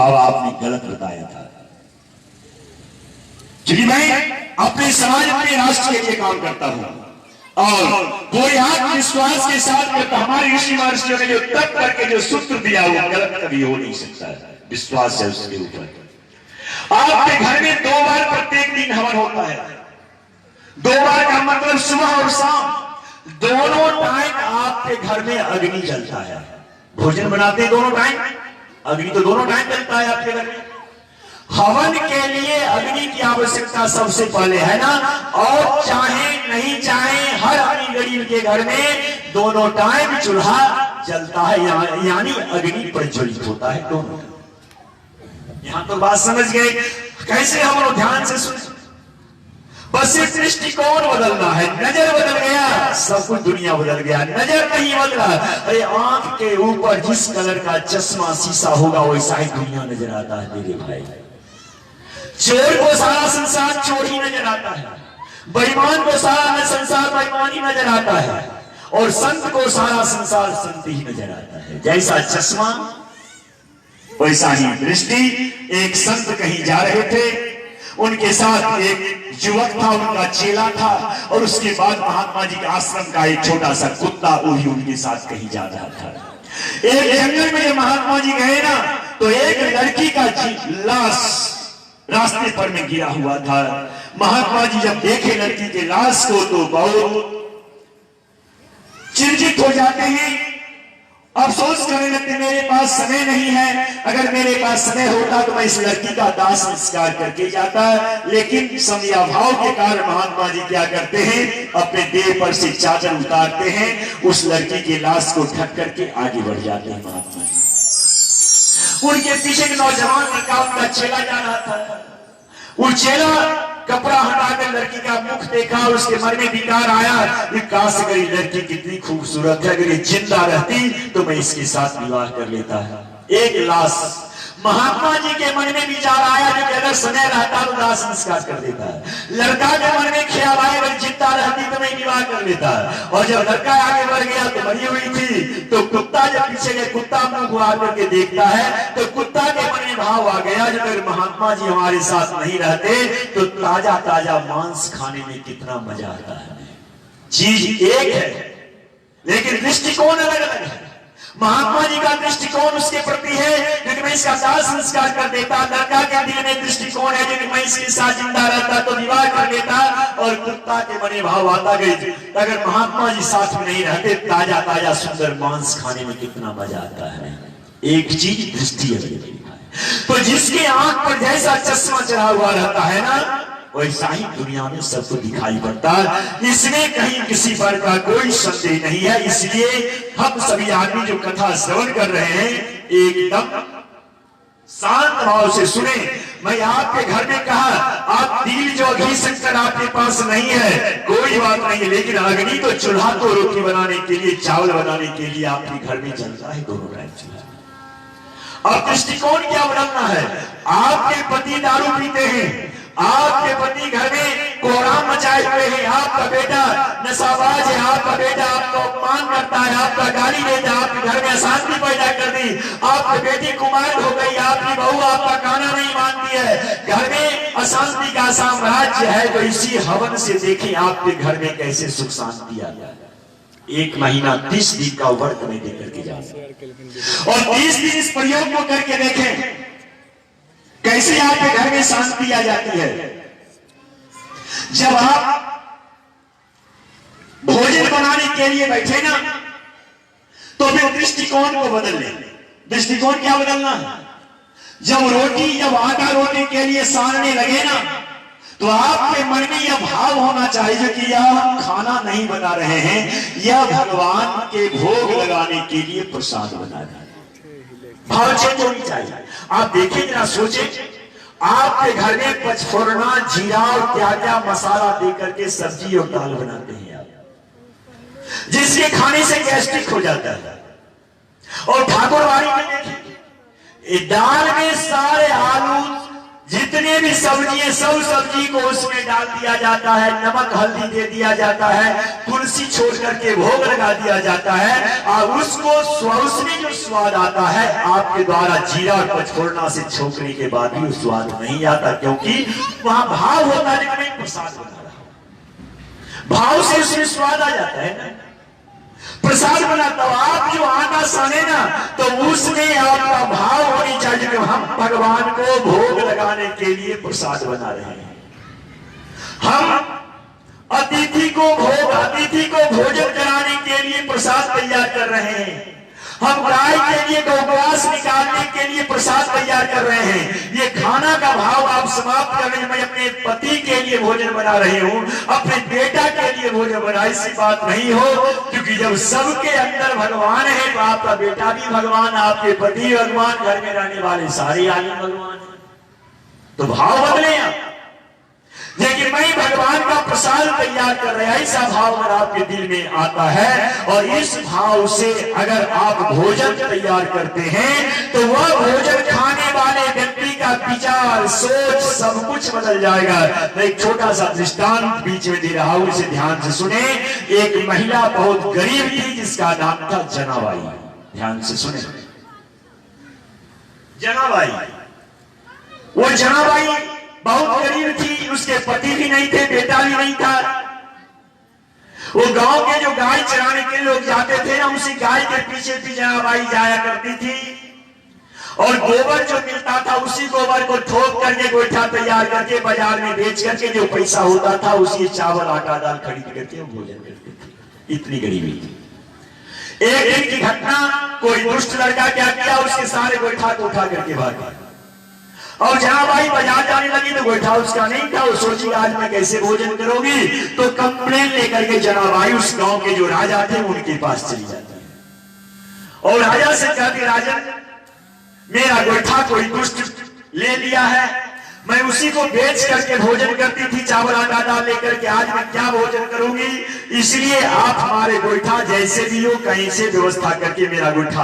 बाबा आपने गलत बताया था। क्योंकि मैं अपने समाज अपने राष्ट्र के लिए काम करता हूं और कोई आत्मविश्वास के साथ करता। हमारे ऋषि महर्षियों ने जो तप करके जो सूत्र दिया वो गलत कभी हो नहीं सकता है। विश्वास है उसके ऊपर। आपके घर में 2 बार प्रत्येक दिन हवन होता है। 2 बार का मतलब सुबह और शाम दोनों टाइम आपके घर में अग्नि जलता है। भोजन बनाते दोनों टाइम, अग्नि तो दोनों टाइम जलता है आपके घर में। हवन के लिए अग्नि की आवश्यकता सबसे पहले है ना। और चाहे नहीं चाहे हर अग्नि गरीब के घर में दोनों टाइम चूल्हा जलता है, यानी अग्नि प्रज्वलित होता है दोनों। यहां तो बात समझ गए। कैसे हम लोग ध्यान से सुन। बस एक दृष्टिकोण बदलना है। नजर बदल गया, सब कुछ दुनिया बदल गया। नजर नहीं बदला। अरे आंख के ऊपर जिस कलर का चश्मा शीशा होगा वैसा ही दुनिया नजर आता है मेरे भाई। चोर को सारा संसार चोर ही नजर आता है, बेईमान को सारा संसार बेईमान ही नजर आता है, और संत को सारा संसार संत ही नजर आता है। जैसा चश्मा वैसा ही दृष्टि। एक संत कहीं जा रहे थे, उनके साथ एक युवक था, उनका चेला था, और उसके बाद महात्मा जी के आश्रम का एक छोटा सा कुत्ता वो भी उनके साथ कहीं जा रहा था। एक जंगल में जब महात्मा जी गए ना तो एक लड़की का लाश रास्ते पर में गिरा हुआ था। महात्मा जी जब देखे लड़की के लाश को तो बहुत चिंतित हो जाते हैं, अफसोस करने लगते, मेरे पास समय नहीं है। अगर मेरे पास समय होता तो मैं इस लड़की का दाह संस्कार करके जाता, लेकिन समयाभाव के कारण महात्मा जी क्या करते हैं, अपने देह पर से चादर उतारते हैं, उस लड़की के लाश को ढक करके आगे बढ़ जाते हैं महात्मा जी। उनके पीछे एक नौजवान लड़का, उनका चेला जा रहा था। वो चेला कपड़ा हटाकर लड़की का मुख देखा और उसके मन में विकार आया, काश अगर ये लड़की कितनी खूबसूरत है, अगर ये जिंदा रहती तो मैं इसके साथ विवाह कर लेता है। एक लाश। महात्मा जी के मन में विचार आया जो अगर समय रहता तो दाह संस्कार कर देता है। लड़का के मन में ख्याल आया अगर जिंदा रहती तो मैं विवाह कर लेता है। और जब लड़का आगे बढ़ गया तो मरी हुई थी, तो कुत्ता जब पीछे गया, कुत्ता मुंह घुमा करके देखता है तो कुत्ता के मन में भाव आ गया जो अगर महात्मा जी हमारे साथ नहीं रहते तो ताजा ताजा मांस खाने में कितना मजा आता है। चीज एक है लेकिन दृष्टिकोण अलग अलग है। महात्मा जी का दृष्टिकोण उसके प्रति है क्योंकि मैं इसका दाह संस्कार कर देता। लड़का के दिल में दृष्टिकोण है कि मैं इसके साथ जिंदा रहता तो विवाह कर लेता। और कुत्ता के मन भाव आता गई अगर महात्मा जी साथ में नहीं रहते ताजा ताजा सुंदर मांस खाने में कितना मजा आता है। एक चीज दृष्टि है। तो जिसके आंख पर जैसा चश्मा चढ़ा हुआ रहता है ना वैसा ही दुनिया में सबको दिखाई पड़ता है। इसमें कहीं किसी पर का कोई संदेह नहीं है। इसलिए हम सभी आदमी जो कथा श्रवण कर रहे हैं एकदम शांत भाव से सुने। मैं आपके घर में कहा आप तिल जो घी शंकर आपके पास नहीं है कोई बात नहीं है, लेकिन अग्नि तो चूल्हा तो रोटी बनाने के लिए चावल बनाने के लिए आपके घर में जलता है दोनों टाइम चूल्हा। अब दृष्टिकोण क्या बदलना है। आपके पति दारू पीते हैं, आपके पति घर में कोहराम मचाए हुए हैं, आपका बेटा नशाबाज है, आपका बेटा आपको अपमान करता है, आपका गाली देता है, आपके घर में अशांति पैदा कर दी, आपकी बेटी कुमार हो गई, आपकी बहू आपका गाना नहीं मानती है, घर में अशांति का साम्राज्य है। तो इसी हवन से देखें आपके घर में कैसे सुख शांति आ जाए। 1 महीना 30 दिन का व्रत में देकर के जाए और 30 दिन इस प्रयोग को करके देखें कैसे आपके घर में शांति आ जाती है। जब आप भोजन बनाने के लिए बैठे ना तो फिर दृष्टिकोण को बदल लें। दृष्टिकोण क्या बदलना है। जब आटा रोटी के लिए सानने लगे ना तो आपके मन में यह भाव होना चाहिए कि यह खाना नहीं बना रहे हैं, यह भगवान के भोग लगाने के लिए प्रसाद बना रहे हैं। भाव चेंज होनी चाहिए। आप देखिए जरा सोचे आपके घर में पचफोरना जीरा और क्या क्या मसाला देकर के सब्जी और दाल बनाते हैं आप, जिसके खाने से गैस्ट्रिक हो जाता है। और ठाकुरवाड़ी में देखिए दाल में सारे आलू जितने भी सब्जियां, सब सब्जी को उसमें डाल दिया जाता है, नमक हल्दी दे दिया जाता है, तुलसी छोड़ करके भोग लगा दिया जाता है, और उसको उसमें जो स्वाद आता है आपके द्वारा जीरा और पचफोड़ना से छोंकने के बाद भी उस स्वाद नहीं आता, क्योंकि वहां भाव होता है कि मैं प्रसाद बना रहा हूं, भाव से उसमें स्वाद आ जाता है ना। प्रसाद बनाता हो आप, जो आटा साने ना, तो उसमें आपका भाव होनी चाहिए कि हम भगवान को भोग लगाने के लिए प्रसाद बना रहे हैं, हम अतिथि को भोजन कराने के लिए प्रसाद तैयार कर रहे हैं, हम गाय के लिए गौग्रास निकालने के लिए प्रसाद तैयार कर रहे हैं। ये खाना का भाव आप समाप्त कर रहे हैं, मैं अपने पति के लिए भोजन बना रही हूं, अपने बेटा के लिए भोजन बना, ऐसी बात नहीं हो, क्योंकि जब सबके अंदर भगवान है तो आपका बेटा भी भगवान, आपके पति भगवान, घर में रहने वाले सारे आदमी भगवान है। तो भाव बदले आप, लेकिन मैं भगवान का प्रसाद तैयार कर रहा, ऐसा भाव अगर आपके दिल में आता है और इस भाव से अगर आप भोजन तैयार करते हैं तो वह भोजन खाने वाले व्यक्ति का विचार, सोच, सब कुछ बदल जाएगा। मैं एक छोटा सा दृष्टांत बीच में दे रहा हूं, इसे ध्यान से सुने। एक महिला बहुत गरीब थी जिसका नाम था जनाबाई, ध्यान से सुने। जनाबाई, वो जनाबाई बहुत गरीब थी, उसके पति भी नहीं थे, बेटा भी नहीं था। वो गांव के जो गाय चराने के लोग जाते थे ना, उसी गाय के पीछे भी जनाबाई जाया करती थी, और गोबर जो मिलता था उसी गोबर को ठोक करके गोईठा तैयार करके बाजार में बेच करके जो पैसा होता था उसी चावल आटा दाल खरीद करके वो भोजन करते थे। इतनी गरीबी थी। एक दिन की घटना, कोई दुष्ट लड़का क्या किया, उसके सारे गोईठा को उठा करके भाग गया, और जनाबाई बाजार जाने लगी तो गोईठा उसका नहीं था। वो सोची आज मैं कैसे भोजन करूंगी, तो कंप्लेन लेकर के जनाबाई उस गांव के जो राजा थे उनके पास चली जाती है, और राजा से कहती, राजन मेरा गोईठा कोई दुष्ट ले लिया है, मैं उसी को बेच करके भोजन करती थी, चावल आटा दाल लेकर के, आज मैं क्या भोजन करूंगी, इसलिए आप हमारे गोईठा जैसे भी हो कहीं से व्यवस्था करके मेरा गोईठा